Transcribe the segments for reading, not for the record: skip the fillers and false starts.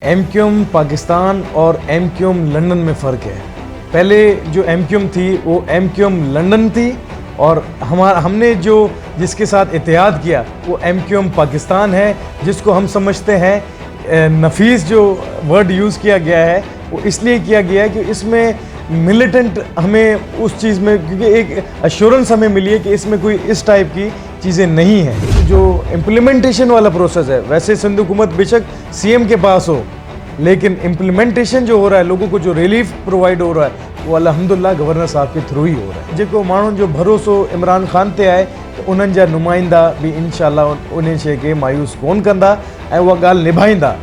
M Q M Pakistan और M Q M London में फ़र्क है। पहले जो एम क्यू एम थी वो एम क्यू एम लंदन थी और हमने जो जिसके साथ इत्तेहाद किया वो एम क्यू एम पाकिस्तान है, जिसको हम समझते हैं नफीस जो वर्ड यूज़ किया गया है वो इसलिए किया गया है कि इसमें मिलिटेंट हमें उस चीज़ में, क्योंकि एक अश्योरेंस हमें मिली है कि इसमें कोई इस टाइप की चीज़ें नहीं हैं। जो इम्प्लीमेंटेशन वाला प्रोसेस है, वैसे सिंध हुकूमत बेशक सीएम के पास हो, लेकिन इम्प्लीमेंटेशन जो हो रहा है, लोगों को जो रिलीफ प्रोवाइड हो रहा है वो अल्हम्दुलिल्लाह गवर्नर साहब के थ्रू ही हो रहा है। जेको माण्हुनि जो भरोसो इमरान ख़ान ते आहे त उन्हनि जा नुमाइंदा बि इंशाअल्लाह उन शइ खे मायूस कोन कंदा ऐं उहा ॻाल्हि निभाईंदा।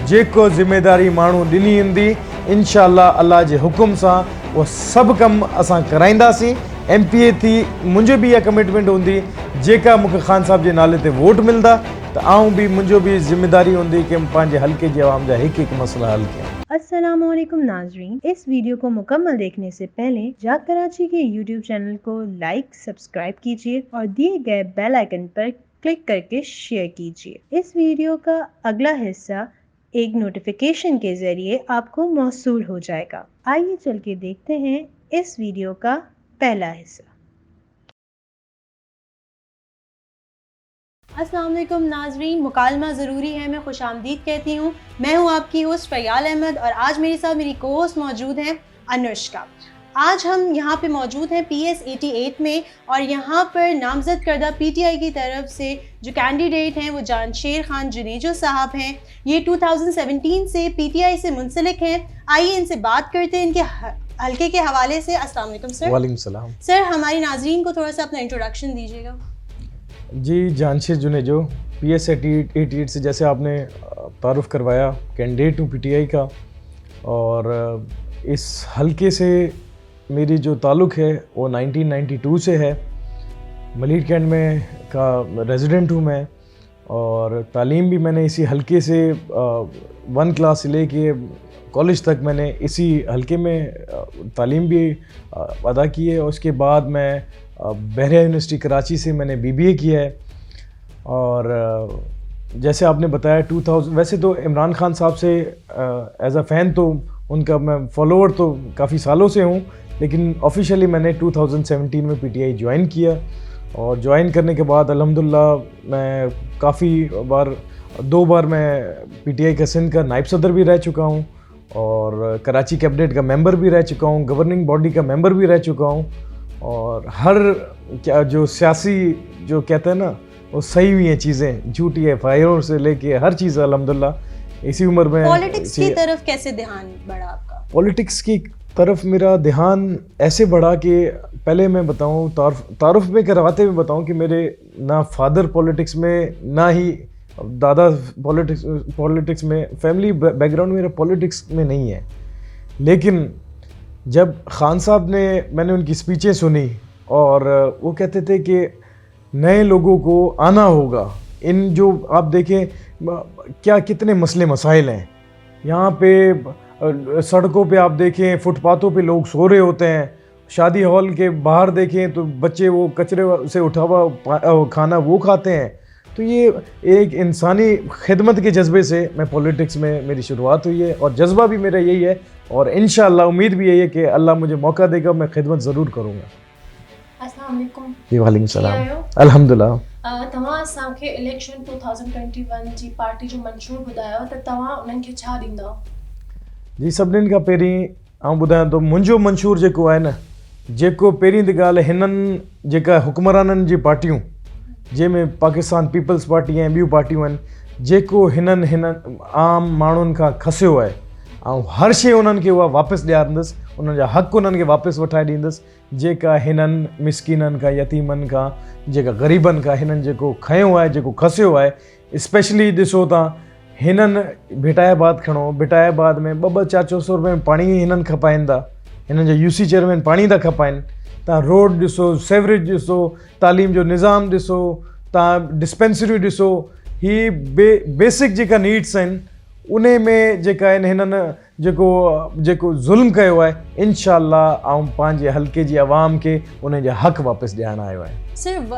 जेको ज़िम्मेदारी माण्हू ॾिनी ईंदी इंशाअल्लाह अल्लाह जे हुकुम सां उहो सभु कमु असां कराईंदासीं। MPA थी मुंहिंजो बि इहा कमिटमेंट हूंदी, जेका मूंखे ख़ान साहब जे नाले ते वोट मिलंदा त आऊं बि मुंहिंजो बि ज़िम्मेदारी हूंदी कि पंहिंजे हल्के जे आवाम जा हिकु हिकु मसला हल कयां। अस्सलामुअलैकुम नाजरीन, इस वीडियो को मुकम्मल देखने से पहले जाग कराची के YouTube चैनल को लाइक सब्सक्राइब कीजिए और दिए गए बेल आइकन पर क्लिक करके शेयर कीजिए। इस वीडियो का अगला हिस्सा एक नोटिफिकेशन के जरिए आपको मौसूल हो जाएगा। आइए चल के देखते हैं इस वीडियो का पहला हिस्सा। अस्सलाम वालेकुम नाजरीन, मुकालमा ज़रूरी है मैं खुशामदीद कहती हूँ। मैं हूँ आपकी होस्ट फ़याल अहमद और आज मेरे साथ मेरी को होस्ट मौजूद हैं अनुष्का। आज हम यहाँ पे मौजूद हैं PS 88 में और यहाँ पर नामज़द करदा PTI की तरफ से जो कैंडिडेट हैं वो जानशेर खान जुनेजो साहब हैं। ये 2017 से PTI से मुंसलिक हैं। आइए इनसे बात करते हैं इनके हल्के के हवाले से। अस्सलाम वालेकुम सर। वालेकुम सलाम। सर, हमारी नाजरीन को थोड़ा सा अपना इंट्रोडक्शन दीजिएगा। जी, जानशेर जुनेजो PS 88 से जैसे आपने तारुफ़ करवाया, कैंडिडेट हूँ PTI का, और इस हल्के से मेरी जो ताल्लुक़ है वो 1992 से है। मलीर कैंट में का रेजिडेंट हूँ मैं और तालीम भी मैंने इसी हल्के से 1 क्लास से लेके कॉलेज तक मैंने इसी हल्के में तालीम भी अदा की है। और उसके बाद मैं बहरिया यूनिवर्सिटी कराची से मैंने BBA किया है। और जैसे आपने बताया 2000, वैसे तो इमरान ख़ान साहब से एज़ अ फ़ैन तो उनका मैं फ़ॉलोअर तो काफ़ी सालों से हूँ, लेकिन ऑफिशियली मैंने 2017 में PTI ज्वाइन किया। और ज्वाइन करने के बाद अल्हम्दुलिल्लाह मैं काफ़ी बार 2 बार मैं PTI का सिंध का नायब सदर भी रह चुका हूँ और कराची कैबिनेट का मेंबर भी रह चुका हूँ, गवर्निंग बॉडी का मेंबर भी रह चुका हूँ। और हर क्या जो सियासी जो कहते हैं ना वो सही हुई हैं चीज़ें, झूठी है फायरों से लेके हर चीज़ अल्हम्दुलिल्लाह इसी उम्र में। पॉलिटिक्स की तरफ कैसे ध्यान बढ़ा आपका? पॉलिटिक्स की तरफ मेरा ध्यान ऐसे बढ़ा कि पहले मैं बताऊं, तारुफ में करवाते हुए बताऊं कि मेरे ना फादर पॉलिटिक्स में ना ही दादा पॉलिटिक्स में, फैमिली बैकग्राउंड मेरा पॉलिटिक्स में नहीं है। लेकिन जब ख़ान साहब ने, मैंने उनकी स्पीचें सुनी और वो कहते थे कि नए लोगों को आना होगा। इन जो आप देखें क्या कितने मसले मसाइल हैं यहाँ पे, सड़कों पे आप देखें फुटपाथों पे लोग सो रहे होते हैं, शादी हॉल के बाहर देखें तो बच्चे वो कचरे से उठा हुआ खाना वो खाते हैं। तो ये एक इंसानी खिदमत के जज्बे से मैं पॉलिटिक्स में मेरी शुरुआत हुई है और जज्बा भी मेरा यही है और इंशाअल्लाह उम्मीद भी यही है कि अल्लाह मुझे मौका देगा, मैं खिदमत ज़रूर करूँगा। अस्सलाम वालेकुम। जी वालेकुम सलाम। अल्हम्दुलिल्लाह। तव्हां असांखे इलेक्शन 2021 जी पार्टी जो मंशूर ॿुधायो त तव्हां उन्हनि खे छा ॾींदव? जी, सभिनीनि खां पहिरीं आउं ॿुधायां थो मुंहिंजो मंशूर जेको आहे न, जेको पहिरीं त ॻाल्हि हिननि जेका हुक्मराननि जी पार्टियूं जंहिंमें पाकिस्तान पीपल्स पार्टी ऐं ॿियूं पार्टियूं आहिनि, जेको हिननि आम माण्हुनि खां खसियो आहे, ऐं हर शइ उन्हनि खे उहा वापसि ॾियारींदुसि, उन्हनि जा हक़ उन्हनि खे वापसि वठाए ॾींदुसि। जेका हिननि मिसकीननि खां, यतीमनि खां, जेका ग़रीबनि खां हिननि जेको खयो आहे, जेको खसियो आहे, स्पेशली ॾिसो तव्हां हिननि भिटायाबाद खणो, भिटायाबाद में 200 400 रुपए में पाणी हिननि खपाइनि था, हिननि जा UC चेयरमैन पाणी था खपाइनि। तव्हां रोड ॾिसो, सेवरेज ॾिसो, तालीम जो निज़ाम ॾिसो, तव्हां डिस्पेंसरियूं ॾिसो, ही बेसिक जेका नीड्स आहिनि उन में जेका आहिनि हिननि जेको ज़ुल्म कयो आहे, इंशाअल्लाह आऊं पंहिंजे हल्के जी आवाम खे उन जा हक़ वापसि ॾियारणु आयो आहे। सिर्फ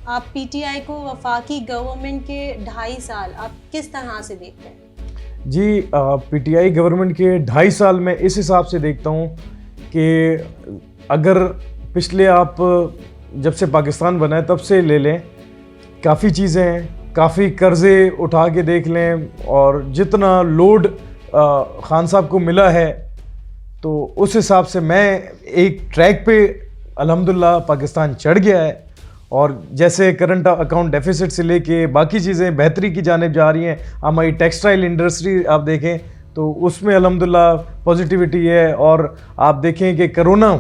आप PTI को वफाकी गवर्नमेंट के 2.5 साल आप किस तरह से देखते हैं? G P T I government के 2.5 साल में इस हिसाब से देखता हूँ कि अगर पिछले आप जब से पाकिस्तान बना है तब से ले लें, काफ़ी चीज़ें हैं, काफ़ी कर्ज़े उठा के देख लें, और जितना लोड खान साहब को मिला है तो उस हिसाब से मैं एक ट्रैक पे अल्हम्दुलिल्लाह पाकिस्तान चढ़ गया है। और जैसे करंट अकाउंट डेफिसिट से लेके बाकी चीज़ें बेहतरी की जानिब जा रही हैं। हमारी टेक्सटाइल इंडस्ट्री आप देखें तो उसमें अल्हम्दुलिल्लाह पॉजिटिविटी है। और आप देखें कि कोरोना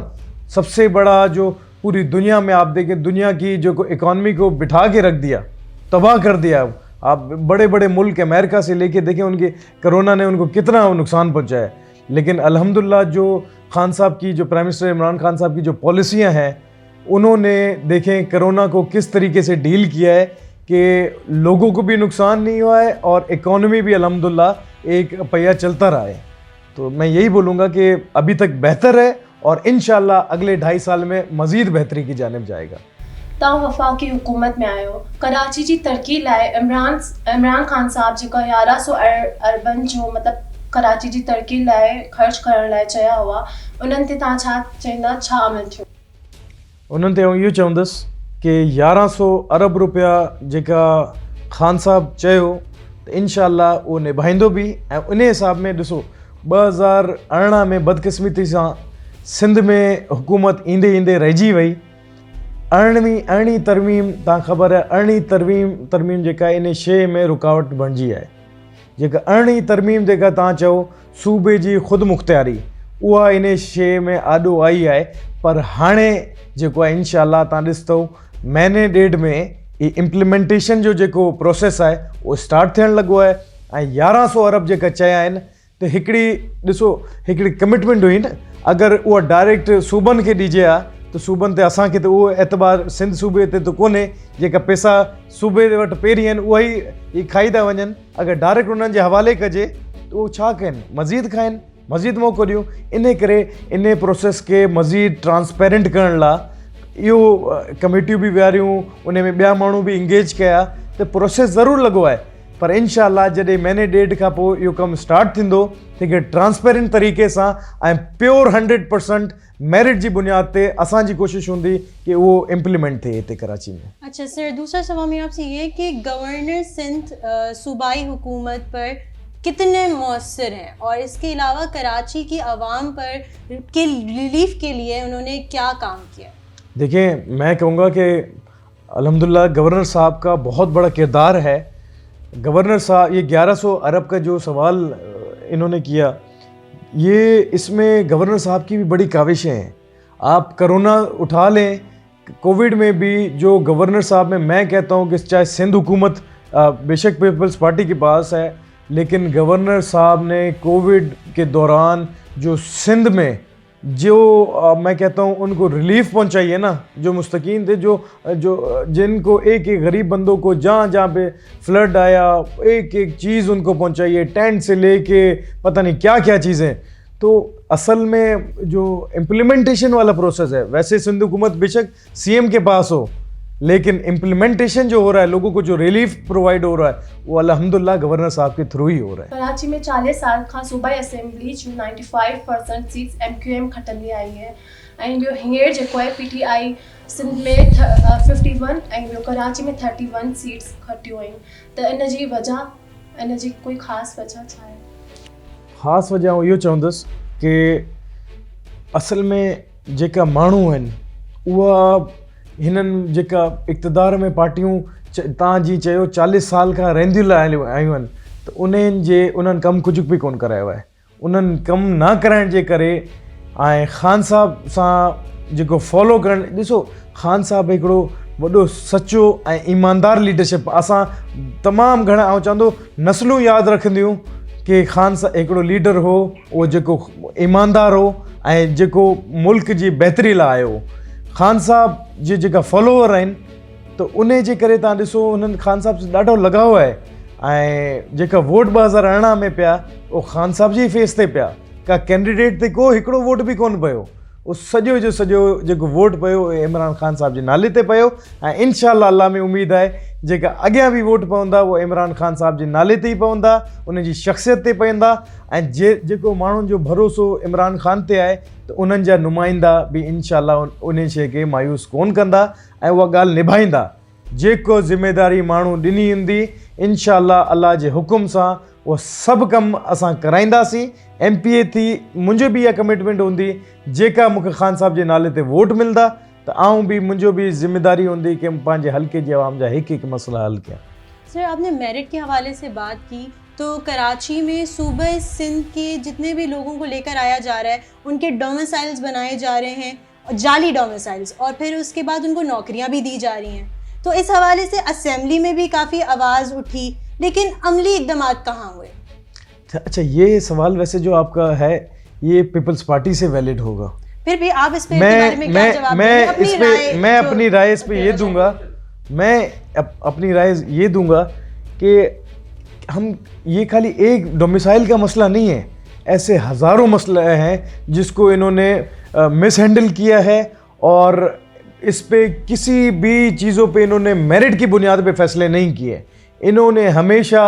सबसे बड़ा जो पूरी दुनिया में आप देखें, दुनिया की जो इकॉनमी को बिठा के रख दिया, तबाह कर दिया। आप बड़े बड़े मुल्क अमेरिका से लेके देखें, उनके कोरोना ने उनको कितना नुकसान पहुंचाया है। लेकिन अल्हम्दुलिल्लाह जो खान साहब की, जो प्राइम मिनिस्टर इमरान खान साहब की जो पॉलिसियां हैं, उन्होंने देखें कोरोना को किस तरीके से डील किया है कि लोगों को भी नुकसान नहीं हुआ है और इकॉनमी भी अल्हम्दुलिल्लाह एक पहिया चलता रहा है। तो मैं यही बोलूँगा कि अभी तक बेहतर है और इंशाअल्लाह अगले 2.5 साल में मज़ीद बेहतरी की जानिब जाएगा। तव्हां वफ़ाक़ी हुकूमत में आहियो, कराची जी तरक़ी लाइ इमरान खान साहब जेका 1100 अरबनि जो मतिलबु कराची जी तरक़ी लाइ ख़र्च करण लाइ चया हुआ, उन्हनि ते तव्हां छा चवंदा, छा अमल थियो? उन्हनि ते इहो चवंदुसि कि 1100 अरब रुपया जेका खान साहब चयो त इंशाअल्लाह उहो निभाईंदो बि। ऐं उन हिसाब में ॾिसो 2018 में बदकिस्मती सां सिंध में हुकूमत ईंदे ईंदे रहिजी वई। अरिड़हीं तरमीम, तव्हां ख़बर आहे, अरिड़हीं तरमीम जेका इन शइ में रुकावट बणिजी आहे। जेका अरिड़हीं तरमीम जेका तव्हां चयो सूबे जी ख़ुदि मुख़्तियारी, उहा इन शइ में आॾो आई आहे। पर हाणे जेको आहे इंशाअल्लाह तव्हां ॾिसंदो महीने ॾेढ में ही इम्प्लीमेंटेशन जो जेको प्रोसेस आहे उहो स्टार्ट थियणु लॻो आहे। ऐं 1100 अरब जेका चया आहिनि त हिकिड़ी कमिटमेंट हुई न, अगरि उहा डायरेक्ट सूबनि खे ॾिजे हा त सूबनि ते असांखे त उहो एतबार सिंध सूबे ते त कोन्हे। जेका पैसा सूबे वटि पहिरीं आहिनि उहा ई खाई था वञनि। अगरि डायरेक्ट उन्हनि जे हवाले कजे त उहो छा कनि, मज़ीद खाइनि, मज़ीद मौक़ो ॾियूं। इन करे इन प्रोसेस खे मज़ीद ट्रांसपेरेंट करण लाइ इहो कमेटियूं बि विहारियूं, उन में ॿिया माण्हू बि इंगेज कया। त प्रोसेस ज़रूरु लॻो आहे, पर इंशाअल्लाह जॾहिं महीने ॾेढ खां पोइ इहो कमु स्टार्ट थींदो त हिकु ट्रांसपेरेंट तरीक़े सां ऐं प्योर 100% मेरिट जी बुनियाद ते असांजी कोशिशि हूंदी कि उहो इम्प्लीमेंट थिए हिते कराची में। अच्छा सर, दूसरा सवाल मेरा आपसे ये है कि गवर्नर सिंध सूबाई हुकूमत पर कितने मौसर हैं, और इसके अलावा कराची की आवाम पर के रिलीफ के लिए उन्होंने क्या काम किया? देखिए, मैं कहूँगा कि अल्हम्दुलिल्लाह गवर्नर साहब का बहुत बड़ा किरदार है। गवर्नर साहब, ये 1100 अरब का जो सवाल इन्होंने किया, ये इसमें गवर्नर साहब की भी बड़ी काविशें हैं। आप कोरोना उठा लें, कोविड में भी जो गवर्नर साहब में, मैं कहता हूँ कि चाहे सिंध हुकूमत बेशक पीपल्स पार्टी के पास है, लेकिन गवर्नर साहब ने कोविड के दौरान जो सिंध में जो मैं कहता हूँ उनको रिलीफ पहुंचाई है ना, जो मुस्तकीन थे, जो जिनको एक गरीब बंदों को जहाँ पे फ्लड आया, एक चीज़ उनको पहुंचाई है, टेंट से लेके पता नहीं क्या क्या चीज़ें। तो असल में जो इम्प्लीमेंटेशन वाला प्रोसेस है, वैसे सिंध हुकूमत बेशक सीएम के पास हो, लेकिन इम्प्लीमेंटेशन जो हो रहा है, लोगों को जो रिलीफ प्रोवाइड हो रहा है, वो अल्हम्दुलिल्लाह गवर्नर साहब के थ्रू ही हो रहा है। कराची में 40 साल खां सूबाई असेंबली जूं 95% सीट्स MQM खटंदी आई है। ऐं ॿियो हींअर जेको आहे PTI सिंध में 51 ऐं ॿियो कराची में 31 सीट्स खटियूं आहिनि। त इन जी वजह, इन जी कोई ख़ासि वजह छा आहे? ख़ासि वजह इहो चवंदुसि कि असल में जेका माण्हू आहिनि उहा हिननि जेका इक़्तिदार में पार्टियूं तव्हां जी चयो 40 साल खां रहंदियूं आयूं आहिनि, त उन्हनि कमु कुझु बि कोन करायो आहे। उन्हनि कमु न कराइण जे करे ऐं ख़ान साहब सां जेको फॉलो करणु, ॾिसो ख़ान साहब हिकिड़ो वॾो सचो ऐं ईमानदार लीडरशिप, असां तमामु घणा, ऐं चवंदो नस्लूं यादि रखंदियूं कि ख़ान साहब हिकिड़ो लीडर हो, उहो जेको ईमानदार हो ऐं जेको मुल्क जी बहितरी लाइ आयो। ख़ान साहब जी जेका फॉलोवर आहिनि, त उन जे करे तव्हां ॾिसो उन्हनि ख़ान साहब सां ॾाढो लॻाव आहे। ऐं जेका वोट 2018 में पिया, उहो ख़ान साहब जी फेस ते पिया, का कैंडिडेट ते को हिकिड़ो वोट बि कोन पियो। उहो सॼो जो सॼो जेको वोट पियो उहो इमरान ख़ान साहिब जे नाले ते पियो ऐं इंशाअल्लाह अल्लाह में उमेदु आहे जेका अॻियां बि वोट पवंदा उहो इमरान ख़ान साहिब जे नाले ते ई पवंदा, उन जी शख़्सियत ते पवंदा ऐं जेको माण्हुनि जो भरोसो इमरान ख़ान ते आहे त उन्हनि जा नुमाइंदा बि इंशाअल्लाह उन शइ खे मायूस कोन कंदा ऐं उहा ॻाल्हि निभाईंदा। जेको ज़िमेदारी माण्हू ॾिनी हूंदी इंशाअल्लाह अल्लाह जे हुकुम सां उहो सभु कमु असां कराईंदासीं। MPA थी मुंहिंजो बि इहा कमिटमेंट हूंदी जेका मूंखे ख़ान साहिब जे नाले ते वोट मिलंदा त आऊं बि मुंहिंजो बि ज़िमेदारी हूंदी कि पंहिंजे हल्के जे आवाम जा हिकु हिकु मसइला हल कयां। सर आपने मेरिट के हवाले से बात की, तो कराची में सूबा सिंध के जितने भी लोगों को लेकर आया जा रहा है उनके डोमिसाइल्स बनाए जा रहे हैं, जाली डोमिसाइल्स, और फिर उसके बाद उनको नौकरियां भी दी जा रही हैं। तो इस हवाले से असेंबली में भी काफ़ी आवाज़ उठी, लेकिन अमली इक़दामात कहाँ हुए? अच्छा, ये सवाल वैसे जो आपका है ये पीपल्स पार्टी से वैलिड होगा। फिर भी आप इस पे बारे में क्या जवाब देंगे? मैं अपनी राय इस पे ये दूंगा, मैं अपनी राय ये दूंगा कि हम ये खाली एक डोमिसाइल का मसला नहीं है, ऐसे हज़ारों मसले हैं जिसको इन्होंने मिसहैंडल किया है और इस पे किसी भी चीज़ों पे इन्होंने मेरिट की बुनियाद पे फैसले नहीं किए। इन्होंने हमेशा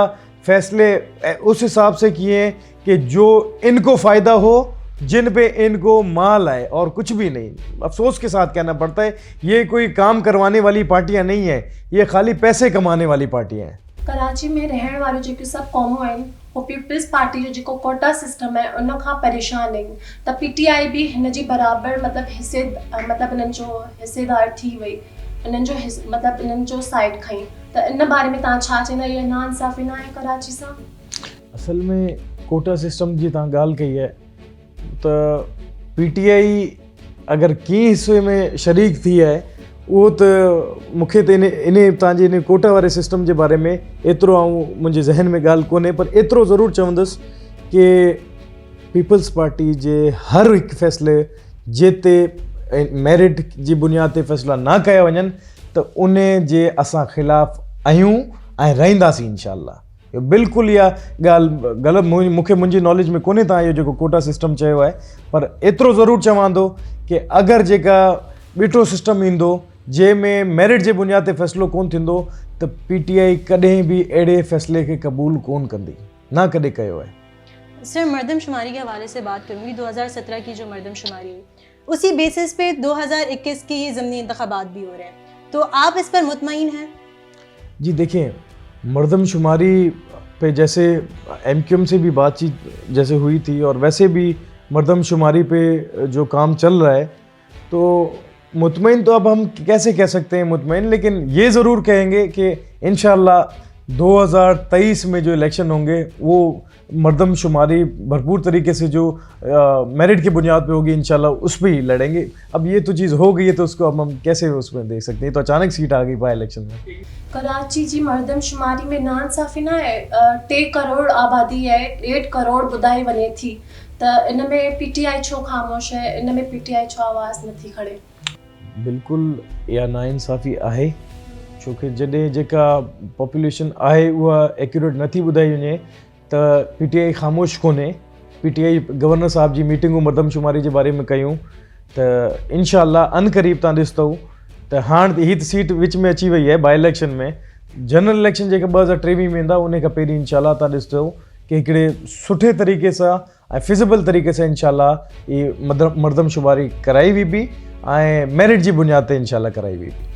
फैसले उस हिसाब से किए कि जो इनको फ़ायदा हो, जिन पे इनको माल आए और कुछ भी नहीं। अफसोस के साथ कहना पड़ता है ये कोई काम करवाने वाली पार्टियां नहीं है, ये खाली पैसे कमाने वाली पार्टियां हैं। कराची में रहण वारो जेके सब क़ौमूं आहिनि वो पीपल्स पार्टी जो जेको कोटा सिस्टम है उन खां परेशान आहिनि, त PTI बि हिन जी बराबरि मतिलबु इन्हनि जो हिसेदार थी वई, इन्हनि जो मतिलबु इन्हनि जो साइड खईं। त इन बारे में तव्हां छा चवंदा, इहा नाइंसाफ़ी न आहे कराची सां? असल में कोटा सिस्टम जी तव्हां ॻाल्हि कई आहे त PTI अगरि कंहिं हिसे में शरीक थी आहे उहो त मूंखे त इन तव्हांजे इन कोटा वारे सिस्टम जे बारे में एतिरो मुंहिंजे ज़हन में ॻाल्हि कोन्हे, पर एतिरो ज़रूरु चवंदुसि कि पीपल्स पार्टी जे हर हिकु फ़ैसिले जिते मेरिट जी बुनियाद ते फ़ैसिला न कया वञनि त उन जे असां ख़िलाफ़ आहियूं ऐं रहंदासीं इंशाअल्लाह। इहो बिल्कुलु इहा ॻाल्हि ग़लति मूंखे मुंहिंजी नॉलेज में कोन्हे तव्हां इहो जेको कोटा सिस्टम चयो आहे, पर एतिरो ज़रूरु चवां थो कि अगरि जेका ॿिठो सिस्टम ईंदो जंहिंमें मेरिट जे बुनियाद ते फ़ैसिलो कोन थींदो त PTI कॾहिं बि अहिड़े फ़ैसिले खे क़बूल कोन कंदी, ना कॾहिं कयो है। सर मरदमशुमारी के हवाले से बात करूँगी, 2017 की जो मरदमशुमारी हुई उसी बेसिस पे 2021 के ये ज़मीनी इंतखाबात भी हो रहे हैं, तो आप इस पर मुतमईन हैं? जी देखिए, मरदमशुमारी पे जैसे MQM से भी बातचीत जैसे हुई थी और वैसे भी मरदमशुमारी पे जो काम चल रहा है, तो मुतमईन तो अब हम कैसे कह सकते हैं मुतमईन, लेकिन ये ज़रूर कहेंगे कि इंशाअल्लाह 2023 में जो इलेक्शन होंगे वो मरदमशुमारी भरपूर तरीके से जो मेरिट की बुनियाद पे होगी इंशाल्लाह उस पर ही लड़ेंगे। अब ये तो चीज़ हो गई है तो उसको अब हम कैसे उसमें देख सकते हैं, तो अचानक सीट आ गई बाई इलेक्शन में। कराची जी मरदमशुमारी में नाइंसाफ़ी न आहे, 3 करोड़ आबादी है, 8 करोड़ ॿुधाई वञे थी, त इन में PTI छो ख़ामोश है, इन में PTI छो आवाज़ नथी खड़े? बिल्कुलु इहा नाइंसाफ़ी आहे, छोकी जॾहिं जेका पॉपुलेशन आहे उहा एक्यूरेट नथी ॿुधाई वञे त PTI ख़ामोश कोन्हे। PTI गवर्नर साहब जी मीटिंगूं मरदमशुमारी जे बारे में कयूं त इंशाअल्लाह अनक़रीब तव्हां ॾिसंदव त हाणे हीअ त सीट विच में अची वई आहे बाई इलेक्शन में, जनरल इलेक्शन जेका 2023 में ईंदा उन खां पहिरीं इंशाअल्लाह तव्हां ॾिसंदव कि हिकिड़े सुठे तरीक़े सां ऐं फिज़िबल तरीक़े सां इंशाअल्लाह इहा मरदमशुमारी कराई वेंदी ऐं मेरिट जी बुनियाद ते इंशाअल्लाह कराई वेंदी।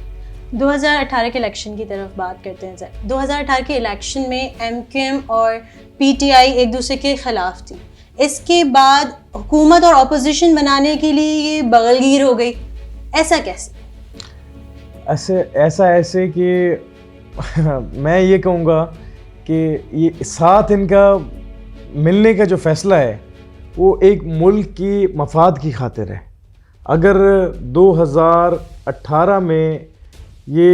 2018 के इलेक्शन की तरफ बात करते हैं सर। 2018 के इलेक्शन में MQM और PTI एक दूसरे के ख़िलाफ़ थी, इसके बाद हुकूमत और अपोजिशन बनाने के लिए ये बगलगीर हो गई, ऐसा कैसे? ऐसे कि मैं ये कहूँगा कि ये साथ इनका मिलने का जो फ़ैसला है वो एक मुल्क की मफाद की खातिर है। अगर 2018 में ये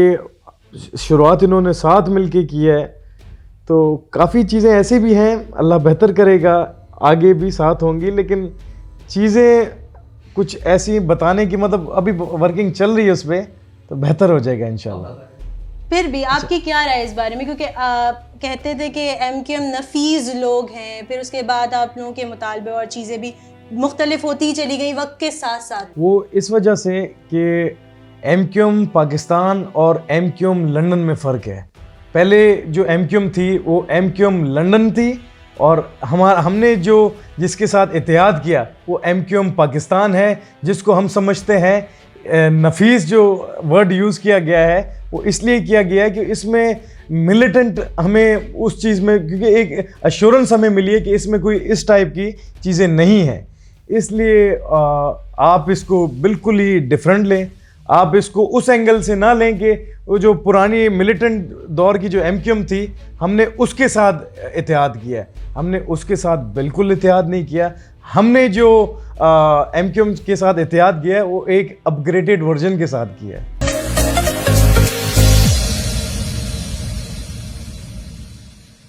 शुरुआत इन्होंने साथ मिलके की है तो काफ़ी चीज़ें ऐसे भी हैं, अल्लाह बेहतर करेगा, आगे भी साथ होंगी, लेकिन चीज़ें कुछ ऐसी बताने की मतलब अभी वर्किंग चल रही है उस पर, तो बेहतर हो जाएगा इंशाल्लाह। फिर भी आपकी क्या राय इस बारे में, क्योंकि कहते थे कि MQM नफीस लोग हैं, फिर उसके बाद आप लोगों के मुतालबे और चीज़ें भी مختلف ہوتی چلی گئی وقت کے ساتھ ساتھ؟ وہ اس وجہ سے کہ ایم کیو ایم پاکستان اور ایم کیو ایم لنڈن میں فرق ہے. پہلے جو ایم کیو ایم تھی وہ ایم کیو ایم لنڈن تھی, اور ہم نے جس کے ساتھ اتحاد کیا وہ ایم کیو ایم پاکستان ہے, جس کو ہم سمجھتے ہیں نفیس جو ورڈ یوز کیا گیا ہے وہ اس لیے کیا گیا ہے کہ اس میں ملیٹنٹ ہمیں اس چیز میں, کیونکہ ایک ایشورنس ہمیں ملی ہے کہ اس میں کوئی اس ٹائپ کی چیزیں نہیں ہیں. اس لیے آپ اس کو بالکل ہی ڈیفرنٹ لیں, آپ اس کو اس اینگل سے نہ لیں کہ وہ جو پرانی ملیٹنٹ دور کی جو ایم کیو ایم تھی ہم نے اس کے ساتھ اتحاد کیا ہے. ہم نے اس کے ساتھ بالکل اتحاد نہیں کیا. ہم نے جو ایم کیو ایم کے ساتھ اتحاد کیا ہے وہ ایک اپ گریڈڈ ورژن کے ساتھ کیا ہے.